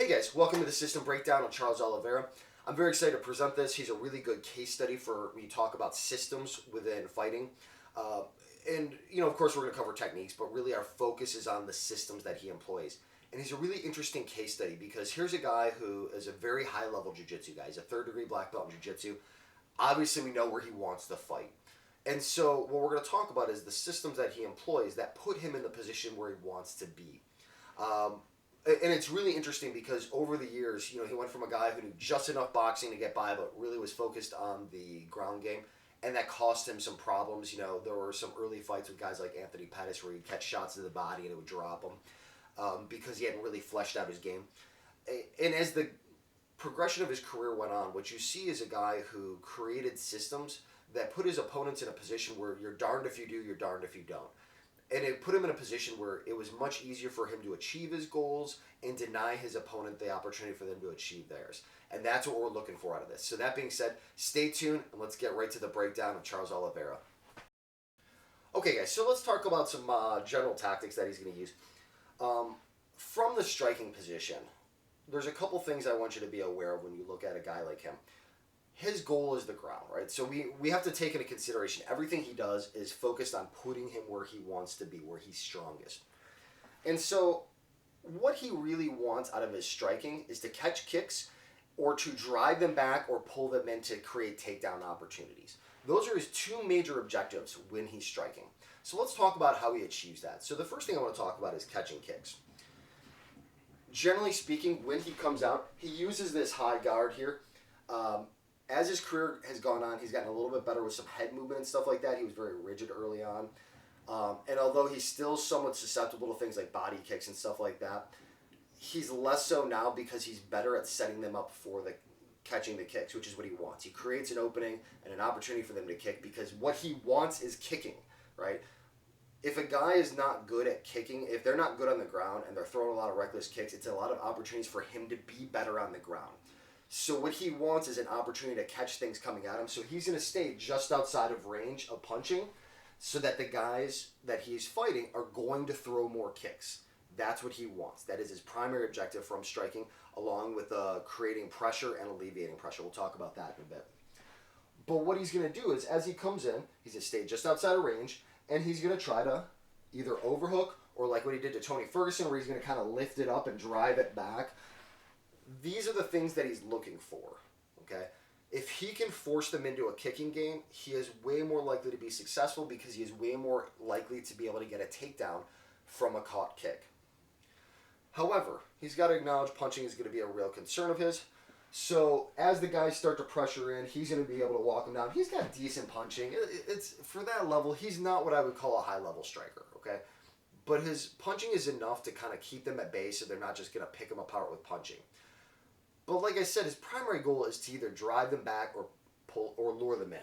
Hey guys, welcome to the System Breakdown with Charles Oliveira. I'm very excited to present this. He's a really good case study for when you talk about systems within fighting. Of course, we're going to cover techniques, but really our focus is on the systems that he employs. And he's a really interesting case study because here's a guy who is a very high-level jiu-jitsu guy. He's a third-degree black belt in jiu-jitsu. Obviously, we know where he wants to fight. And so what we're going to talk about is the systems that he employs that put him in the position where he wants to be. And it's really interesting because over the years, he went from a guy who knew just enough boxing to get by, but really was focused on the ground game, and that cost him some problems. There were some early fights with guys like Anthony Pettis where he'd catch shots to the body and it would drop him because he hadn't really fleshed out his game. And as the progression of his career went on, what you see is a guy who created systems that put his opponents in a position where you're darned if you do, you're darned if you don't. And it put him in a position where it was much easier for him to achieve his goals and deny his opponent the opportunity for them to achieve theirs. And that's what we're looking for out of this. So that being said, stay tuned and let's get right to the breakdown of Charles Oliveira. Okay guys, so let's talk about some general tactics that he's going to use. From the striking position, there's a couple things I want you to be aware of when you look at a guy like him. His goal is the ground, right? So we have to take into consideration everything he does is focused on putting him where he wants to be, where he's strongest. And so what he really wants out of his striking is to catch kicks or to drive them back or pull them in to create takedown opportunities. Those are his two major objectives when he's striking. So let's talk about how he achieves that. So the first thing I want to talk about is catching kicks. Generally speaking, when he comes out, he uses this high guard here. As his career has gone on, he's gotten a little bit better with some head movement and stuff like that. He was very rigid early on. And although he's still somewhat susceptible to things like body kicks and stuff like that, he's less so now because he's better at setting them up for the catching the kicks, which is what he wants. He creates an opening and an opportunity for them to kick because what he wants is kicking, right? If a guy is not good at kicking, if they're not good on the ground and they're throwing a lot of reckless kicks, it's a lot of opportunities for him to be better on the ground. So what he wants is an opportunity to catch things coming at him. So he's going to stay just outside of range of punching so that the guys that he's fighting are going to throw more kicks. That's what he wants. That is his primary objective from striking, along with creating pressure and alleviating pressure. We'll talk about that in a bit. But what he's going to do is, as he comes in, he's going to stay just outside of range, and he's going to try to either overhook or like what he did to Tony Ferguson, where he's going to kind of lift it up and drive it back. These are the things that he's looking for, okay? If he can force them into a kicking game, he is way more likely to be successful because he is way more likely to be able to get a takedown from a caught kick. However, he's got to acknowledge punching is going to be a real concern of his. So as the guys start to pressure in, he's going to be able to walk them down. He's got decent punching. It's for that level, he's not what I would call a high-level striker, okay? But his punching is enough to kind of keep them at bay so they're not just going to pick him apart with punching. But like I said, his primary goal is to either drive them back or pull or lure them in.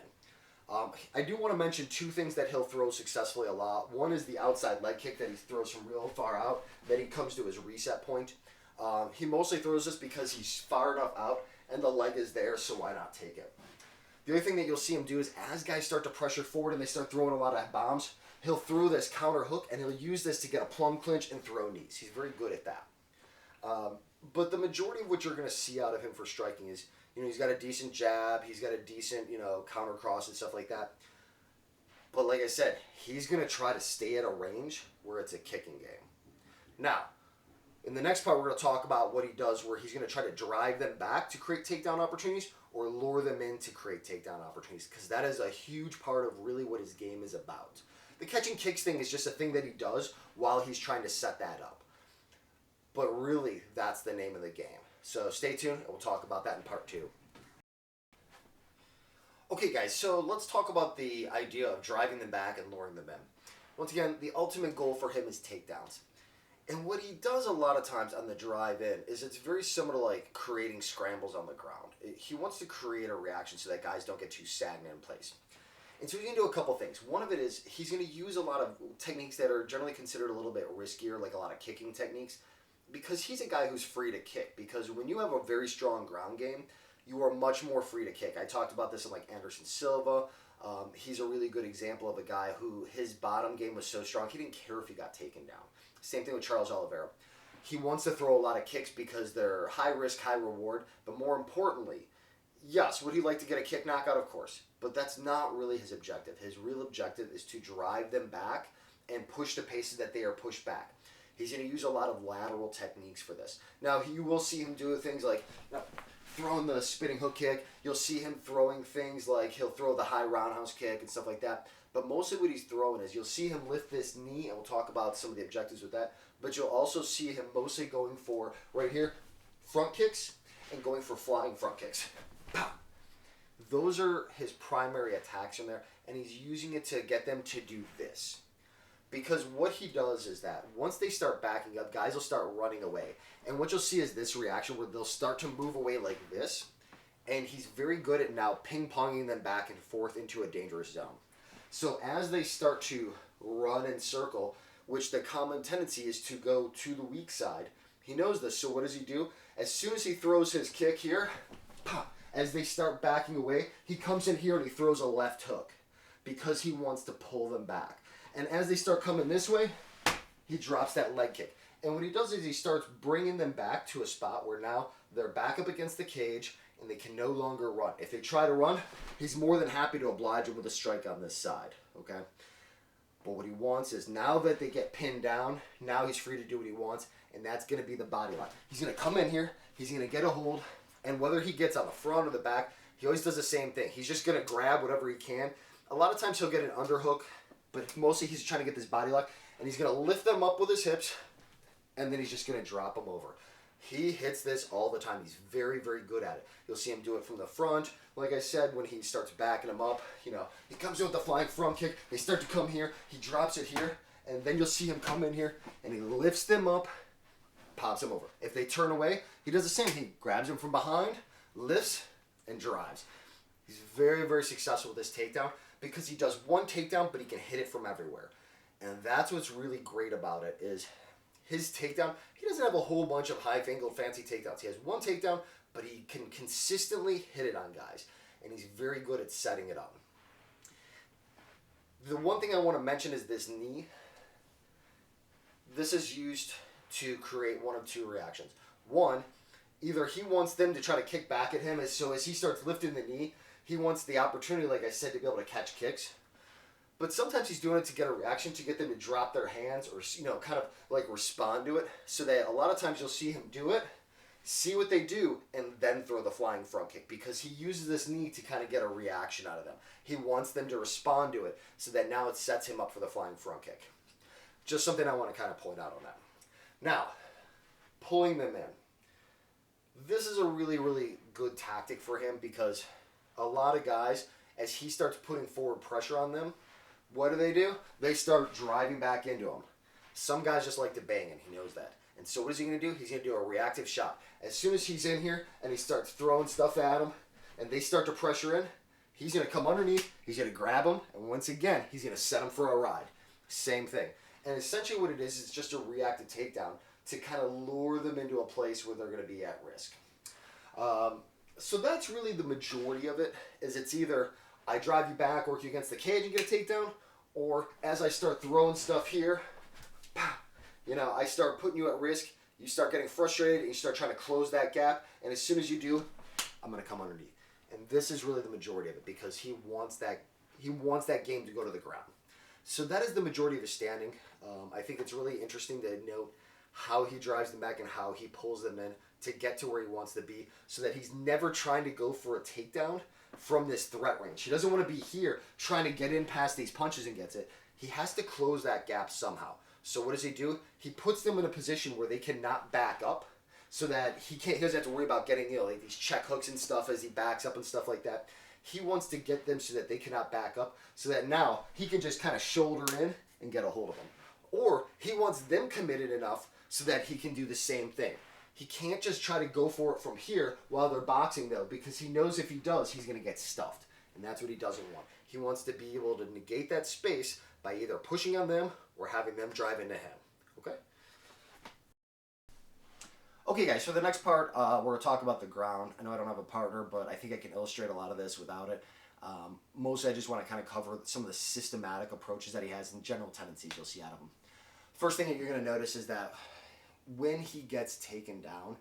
I do want to mention two things that he'll throw successfully a lot. One is the outside leg kick that he throws from real far out. Then he comes to his reset point. He mostly throws this because he's far enough out and the leg is there, so why not take it? The other thing that you'll see him do is as guys start to pressure forward and they start throwing a lot of bombs, he'll throw this counter hook and he'll use this to get a plum clinch and throw knees. He's very good at that. But the majority of what you're going to see out of him for striking is, he's got a decent jab, he's got a decent, counter cross and stuff like that. But like I said, he's going to try to stay at a range where it's a kicking game. Now, in the next part, we're going to talk about what he does where he's going to try to drive them back to create takedown opportunities or lure them in to create takedown opportunities because that is a huge part of really what his game is about. The catching kicks thing is just a thing that he does while he's trying to set that up. But really, that's the name of the game. So stay tuned, and we'll talk about that in part 2. Okay, guys, so let's talk about the idea of driving them back and luring them in. Once again, the ultimate goal for him is takedowns. And what he does a lot of times on the drive in is it's very similar to like creating scrambles on the ground. He wants to create a reaction so that guys don't get too stagnant in place. And so he's going to do a couple things. One of it is he's going to use a lot of techniques that are generally considered a little bit riskier, like a lot of kicking techniques, because he's a guy who's free to kick. Because when you have a very strong ground game, you are much more free to kick. I talked about this in like Anderson Silva. He's a really good example of a guy who his bottom game was so strong, he didn't care if he got taken down. Same thing with Charles Oliveira. He wants to throw a lot of kicks because they're high risk, high reward. But more importantly, yes, would he like to get a kick knockout? Of course. But that's not really his objective. His real objective is to drive them back and push the paces that they are pushed back. He's going to use a lot of lateral techniques for this. Now, you will see him do things like throwing the spinning hook kick. You'll see him throwing things like he'll throw the high roundhouse kick and stuff like that. But mostly what he's throwing is you'll see him lift this knee, and we'll talk about some of the objectives with that. But you'll also see him mostly going for, right here, front kicks and going for flying front kicks. Pow! Those are his primary attacks in there, and he's using it to get them to do this. Because what he does is that once they start backing up, guys will start running away. And what you'll see is this reaction where they'll start to move away like this, and he's very good at now ping-ponging them back and forth into a dangerous zone. So as they start to run and circle, which the common tendency is to go to the weak side, he knows this. So what does he do? As soon as he throws his kick here, as they start backing away, he comes in here and he throws a left hook because he wants to pull them back. And as they start coming this way, he drops that leg kick. And what he does is he starts bringing them back to a spot where now they're back up against the cage and they can no longer run. If they try to run, he's more than happy to oblige them with a strike on this side, okay? But what he wants is now that they get pinned down, now he's free to do what he wants, and that's going to be the body lock. He's going to come in here, he's going to get a hold, and whether he gets on the front or the back, he always does the same thing. He's just going to grab whatever he can. A lot of times he'll get an underhook, but mostly he's trying to get this body lock, and he's going to lift them up with his hips, and then he's just going to drop them over. He hits this all the time. He's very, very good at it. You'll see him do it from the front. Like I said, when he starts backing them up, you know, he comes in with the flying front kick. They start to come here. He drops it here, and then you'll see him come in here, and he lifts them up, pops them over. If they turn away, he does the same. He grabs them from behind, lifts, and drives. He's very, very successful with this takedown because he does one takedown, but he can hit it from everywhere. And that's what's really great about it is his takedown, he doesn't have a whole bunch of high-angled fancy takedowns. He has one takedown, but he can consistently hit it on guys. And he's very good at setting it up. The one thing I want to mention is this knee. This is used to create one of two reactions. One, either he wants them to try to kick back at him, so as he starts lifting the knee, he wants the opportunity, like I said, to be able to catch kicks. But sometimes he's doing it to get a reaction, to get them to drop their hands or, you know, kind of like respond to it. So that a lot of times you'll see him do it, see what they do, and then throw the flying front kick because he uses this knee to kind of get a reaction out of them. He wants them to respond to it so that now it sets him up for the flying front kick. Just something I want to kind of point out on that. Now, pulling them in. This is a really, really good tactic for him because a lot of guys, as he starts putting forward pressure on them, what do? They start driving back into him. Some guys just like to bang, and he knows that. And so what is he going to do? He's going to do a reactive shot. As soon as he's in here and he starts throwing stuff at him and they start to pressure in, he's going to come underneath, he's going to grab him, and once again, he's going to set him for a ride. Same thing. And essentially what it is just a reactive takedown to kind of lure them into a place where they're going to be at risk. So that's really the majority of it, is it's either I drive you back, work you against the cage and get a takedown, or as I start throwing stuff here, you know, I start putting you at risk, you start getting frustrated, and you start trying to close that gap, and as soon as you do, I'm going to come underneath. And this is really the majority of it because he wants that game to go to the ground. So that is the majority of his standing. I think it's really interesting to note how he drives them back and how he pulls them in to get to where he wants to be so that he's never trying to go for a takedown from this threat range. He doesn't want to be here trying to get in past these punches and gets it. He has to close that gap somehow. So what does he do? He puts them in a position where they cannot back up so that he doesn't have to worry about getting, you know, like these check hooks and stuff as he backs up and stuff like that. He wants to get them so that they cannot back up so that now he can just kind of shoulder in and get a hold of them. Or he wants them committed enough so that he can do the same thing. He can't just try to go for it from here while they're boxing, though, because he knows if he does, he's going to get stuffed. And that's what he doesn't want. He wants to be able to negate that space by either pushing on them or having them drive into him. Okay? Okay, guys, for the next part, we're going to talk about the ground. I know I don't have a partner, but I think I can illustrate a lot of this without it. Mostly I just want to kind of cover some of the systematic approaches that he has and general tendencies you'll see out of him. First thing that you're going to notice is that when he gets taken down,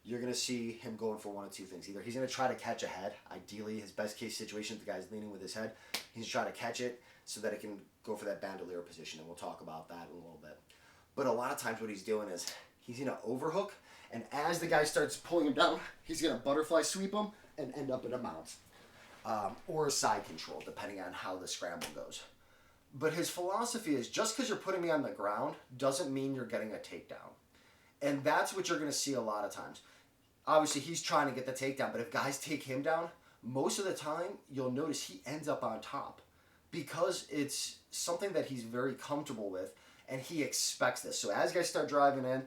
you're going to see him going for one of two things. Either he's going to try to catch a head. Ideally, his best case situation, the guy's leaning with his head. He's trying to catch it so that it can go for that bandolier position, and we'll talk about that in a little bit. But a lot of times what he's doing is he's going to overhook, and as the guy starts pulling him down, he's going to butterfly sweep him and end up in a mount. Or a side control, depending on how the scramble goes. But his philosophy is, just because you're putting me on the ground doesn't mean you're getting a takedown. And that's what you're going to see a lot of times. Obviously, he's trying to get the takedown, but if guys take him down, most of the time, you'll notice he ends up on top. Because it's something that he's very comfortable with, and he expects this. So as guys start driving in,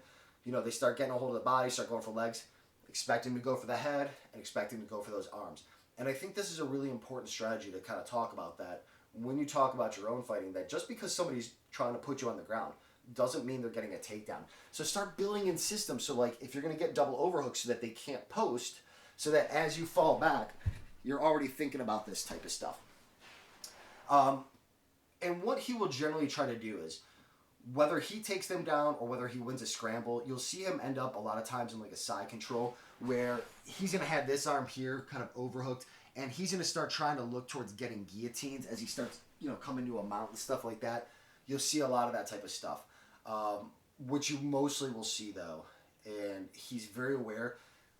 you know, they start getting a hold of the body, start going for legs, expect him to go for the head, and expect him to go for those arms. And I think this is a really important strategy to kind of talk about that when you talk about your own fighting, that just because somebody's trying to put you on the ground doesn't mean they're getting a takedown. So start building in systems. So like if you're going to get double overhooks so that they can't post, so that as you fall back, you're already thinking about this type of stuff. And what he will generally try to do is, whether he takes them down or whether he wins a scramble, you'll see him end up a lot of times in like a side control where he's going to have this arm here kind of overhooked, and he's going to start trying to look towards getting guillotines as he starts, you know, coming to a mount and stuff like that. You'll see a lot of that type of stuff. What you mostly will see though, and he's very aware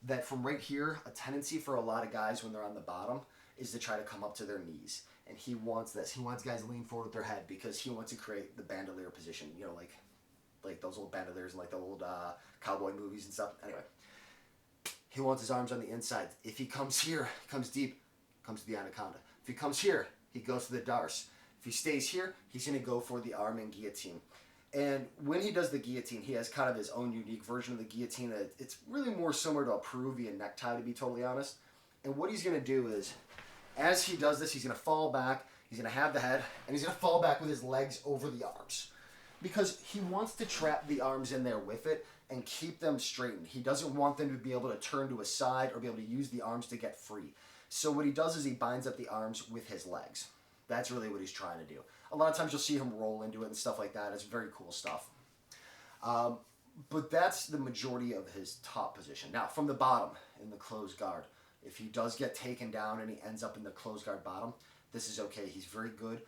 that from right here, a tendency for a lot of guys when they're on the bottom is to try to come up to their knees. And he wants this. He wants guys to lean forward with their head because he wants to create the bandolier position. You know, like those old bandoliers in like the old cowboy movies and stuff. Anyway, he wants his arms on the inside. If he comes here, comes deep, comes to the Anaconda. If he comes here, he goes to the Darce. If he stays here, he's going to go for the arm and guillotine. And when he does the guillotine, he has kind of his own unique version of the guillotine. It's really more similar to a Peruvian necktie, to be totally honest. And what he's going to do is, as he does this, he's going to fall back, he's going to have the head, and he's going to fall back with his legs over the arms. Because he wants to trap the arms in there with it and keep them straightened. He doesn't want them to be able to turn to a side or be able to use the arms to get free. So what he does is he binds up the arms with his legs. That's really what he's trying to do. A lot of times you'll see him roll into it and stuff like that. It's very cool stuff. But that's the majority of his top position. Now, from the bottom, in the closed guard, if he does get taken down and he ends up in the closed guard bottom, this is okay. He's very good.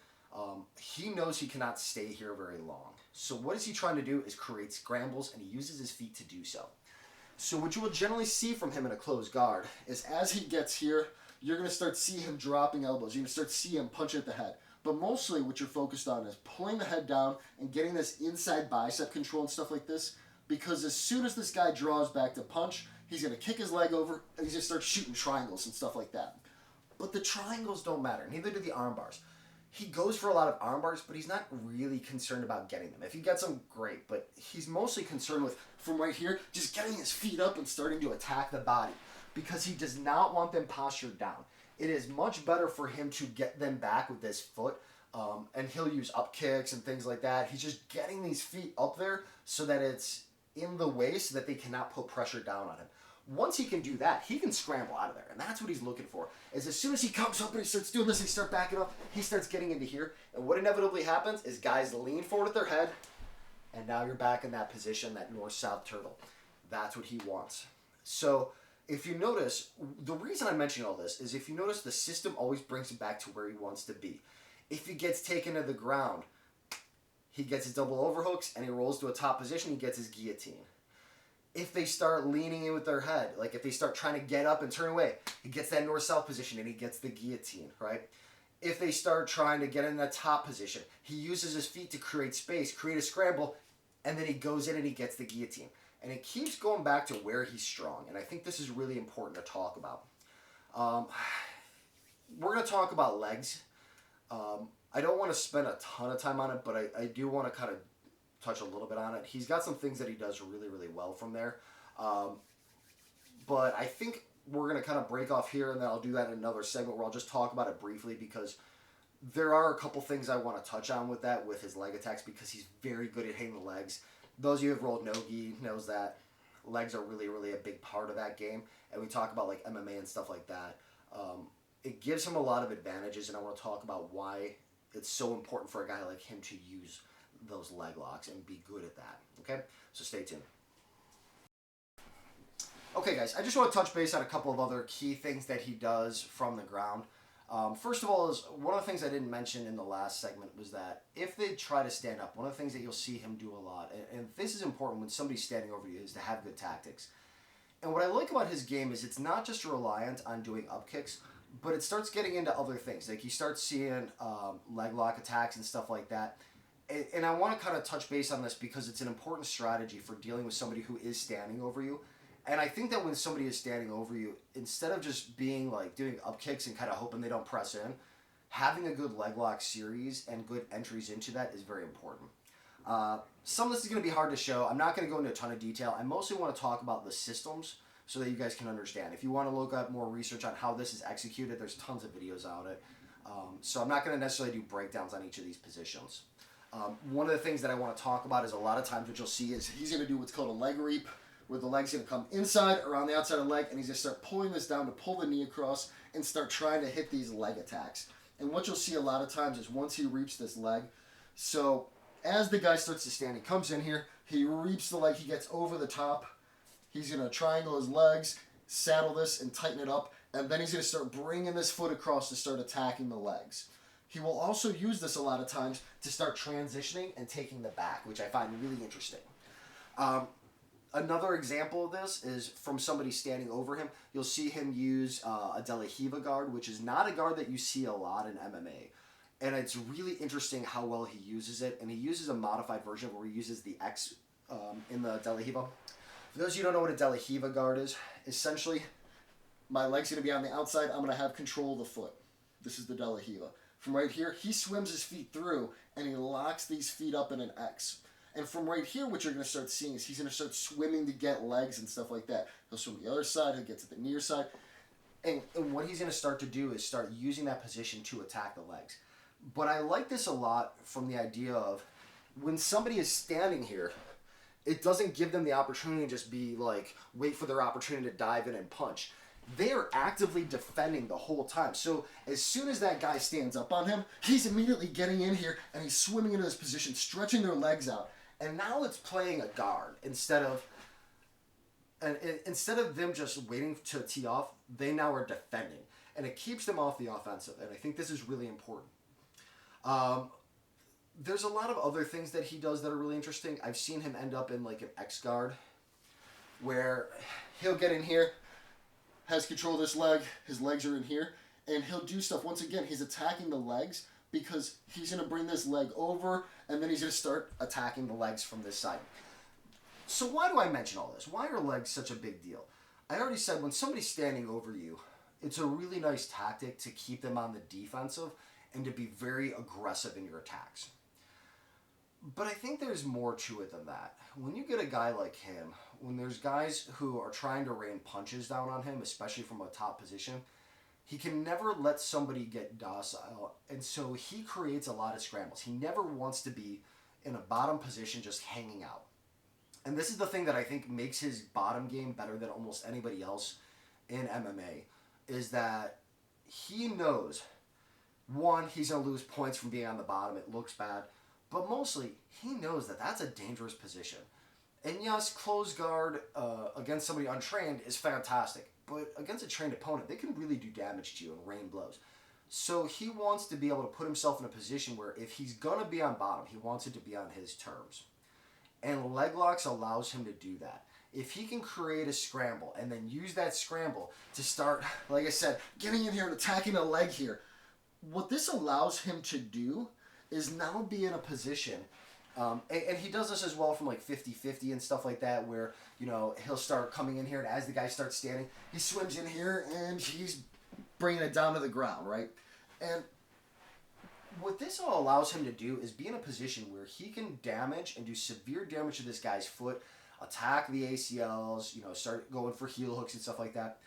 He knows he cannot stay here very long. So what is he trying to do is create scrambles, and he uses his feet to do so. So what you will generally see from him in a closed guard is as he gets here, you're going to start see him dropping elbows. You're going to start see him punching at the head. But mostly what you're focused on is pulling the head down and getting this inside bicep control and stuff like this, because as soon as this guy draws back to punch, he's going to kick his leg over, and he's going to start shooting triangles and stuff like that. But the triangles don't matter. Neither do the arm bars. He goes for a lot of arm bars, but he's not really concerned about getting them. If he gets them, great. But he's mostly concerned with, from right here, just getting his feet up and starting to attack the body, because he does not want them postured down. It is much better for him to get them back with this foot, and he'll use up kicks and things like that. He's just getting these feet up there so that it's in the way so that they cannot put pressure down on him. Once he can do that, he can scramble out of there, and that's what he's looking for. Is as soon as he comes up and he starts doing this, he starts backing up, he starts getting into here, and what inevitably happens is guys lean forward with their head, and now you're back in that position, that north-south turtle. That's what he wants. So if you notice, the reason I'm mentioning all this is if you notice, the system always brings him back to where he wants to be. If he gets taken to the ground, he gets his double overhooks, and he rolls to a top position, he gets his guillotine. If they start leaning in with their head, like if they start trying to get up and turn away, he gets that north-south position and he gets the guillotine, right? If they start trying to get in that top position, he uses his feet to create space, create a scramble, and then he goes in and he gets the guillotine. And it keeps going back to where he's strong, and I think this is really important to talk about. We're going to talk about legs. I don't want to spend a ton of time on it, but I do want to kind of touch a little bit on it. He's got some things that he does really, really well from there. But I think we're going to kind of break off here, and then I'll do that in another segment where I'll just talk about it briefly, because there are a couple things I want to touch on with that, with his leg attacks, because he's very good at hitting the legs. Those of you who have rolled no-gi knows that legs are really, really a big part of that game. And we talk about like MMA and stuff like that. It gives him a lot of advantages, and I want to talk about why it's so important for a guy like him to use those leg locks and be good at that. Okay? So stay tuned. Okay, guys, I just want to touch base on a couple of other key things that he does from the ground. First of all, is one of the things I didn't mention in the last segment was that if they try to stand up, one of the things that you'll see him do a lot, and this is important when somebody's standing over you, is to have good tactics. And what I like about his game is it's not just reliant on doing up kicks, but it starts getting into other things. Like you start seeing leg lock attacks and stuff like that. And I want to kind of touch base on this because it's an important strategy for dealing with somebody who is standing over you. And I think that when somebody is standing over you, instead of just being like doing up kicks and kind of hoping they don't press in, having a good leg lock series and good entries into that is very important. Some of this is going to be hard to show. I'm not going to go into a ton of detail. I mostly want to talk about the systems so that you guys can understand. If you want to look up more research on how this is executed, there's tons of videos on it. So I'm not going to necessarily do breakdowns on each of these positions. One of the things that I want to talk about is a lot of times what you'll see is he's going to do what's called a leg reap, where the leg's going to come inside, around the outside of the leg, and he's going to start pulling this down to pull the knee across and start trying to hit these leg attacks. And what you'll see a lot of times is once he reaps this leg, so as the guy starts to stand, he comes in here, he reaps the leg, he gets over the top, he's going to triangle his legs, saddle this, and tighten it up, and then he's going to start bringing this foot across to start attacking the legs. He will also use this a lot of times to start transitioning and taking the back, which I find really interesting. Another example of this is from somebody standing over him. You'll see him use a De La Riva guard, which is not a guard that you see a lot in MMA. And it's really interesting how well he uses it. And he uses a modified version where he uses the X in the De La Riva. For those of you who don't know what a De La Riva guard is, essentially, my leg's going to be on the outside. I'm going to have control of the foot. This is the De La Riva. From right here, he swims his feet through, and he locks these feet up in an X. And from right here, what you're going to start seeing is he's going to start swimming to get legs and stuff like that. He'll swim the other side, he'll get to the near side. And what he's going to start to do is start using that position to attack the legs. But I like this a lot from the idea of when somebody is standing here, it doesn't give them the opportunity to just be like, wait for their opportunity to dive in and punch. They are actively defending the whole time. So as soon as that guy stands up on him, he's immediately getting in here and he's swimming into this position, stretching their legs out. And now it's playing a guard instead of them just waiting to tee off, they now are defending. And it keeps them off the offensive. And I think this is really important. There's a lot of other things that he does that are really interesting. I've seen him end up in like an X guard where he'll get in here, has control of this leg, his legs are in here, and he'll do stuff. Once again, he's attacking the legs because he's going to bring this leg over, and then he's going to start attacking the legs from this side. So why do I mention all this? Why are legs such a big deal? I already said when somebody's standing over you, it's a really nice tactic to keep them on the defensive and to be very aggressive in your attacks. But I think there's more to it than that. When you get a guy like him, when there's guys who are trying to rain punches down on him, especially from a top position, he can never let somebody get docile, and so he creates a lot of scrambles. He never wants to be in a bottom position just hanging out. And this is the thing that I think makes his bottom game better than almost anybody else in MMA, is that he knows, one, he's going to lose points from being on the bottom. It looks bad. But mostly, he knows that that's a dangerous position. And yes, close guard against somebody untrained is fantastic. But against a trained opponent, they can really do damage to you and rain blows. So he wants to be able to put himself in a position where if he's going to be on bottom, he wants it to be on his terms. And leg locks allows him to do that. If he can create a scramble and then use that scramble to start, like I said, getting in here and attacking a leg here, what this allows him to do is now be in a position, and he does this as well from like 50-50 and stuff like that, where, you know, he'll start coming in here, and as the guy starts standing, he swims in here, and he's bringing it down to the ground, right? And what this all allows him to do is be in a position where he can damage and do severe damage to this guy's foot, attack the ACLs, you know, start going for heel hooks and stuff like that.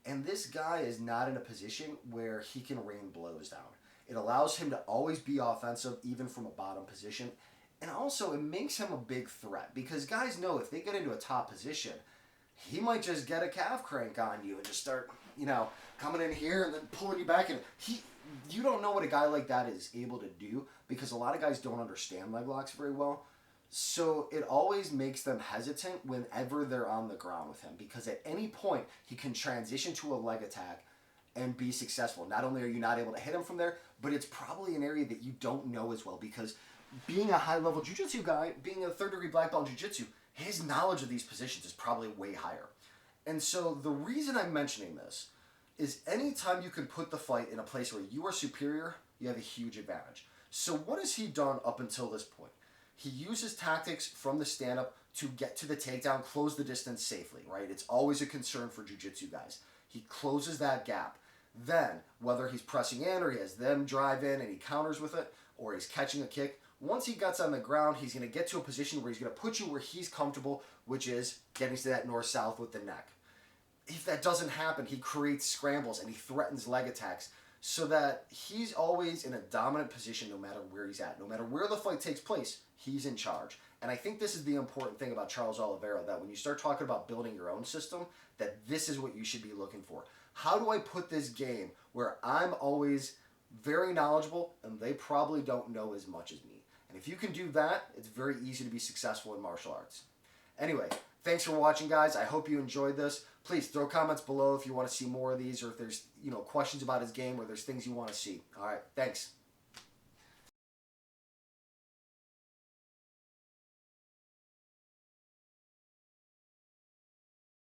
And this guy is not in a position where he can rain blows down. It allows him to always be offensive, even from a bottom position. And also, it makes him a big threat, because guys know if they get into a top position, he might just get a calf crank on you and just start, you know, coming in here and then pulling you back. And you don't know what a guy like that is able to do, because a lot of guys don't understand leg locks very well. So it always makes them hesitant whenever they're on the ground with him, because at any point he can transition to a leg attack and be successful. Not only are you not able to hit him from there, but it's probably an area that you don't know as well, because being a high-level jiu-jitsu guy, being a third-degree black belt in jiu-jitsu, his knowledge of these positions is probably way higher. And so the reason I'm mentioning this is anytime you can put the fight in a place where you are superior, you have a huge advantage. So what has he done up until this point? He uses tactics from the stand-up to get to the takedown, close the distance safely, right? It's always a concern for jiu-jitsu guys. He closes that gap. Then, whether he's pressing in or he has them drive in and he counters with it, or he's catching a kick, once he gets on the ground, he's going to get to a position where he's going to put you where he's comfortable, which is getting to that north-south with the neck. If that doesn't happen, he creates scrambles and he threatens leg attacks so that he's always in a dominant position no matter where he's at. No matter where the fight takes place, he's in charge. And I think this is the important thing about Charles Oliveira, that when you start talking about building your own system, that this is what you should be looking for. How do I put this game where I'm always very knowledgeable and they probably don't know as much as me? And if you can do that, it's very easy to be successful in martial arts. Anyway, thanks for watching, guys. I hope you enjoyed this. Please throw comments below if you want to see more of these, or if there's questions about his game, or there's things you want to see. All right, thanks.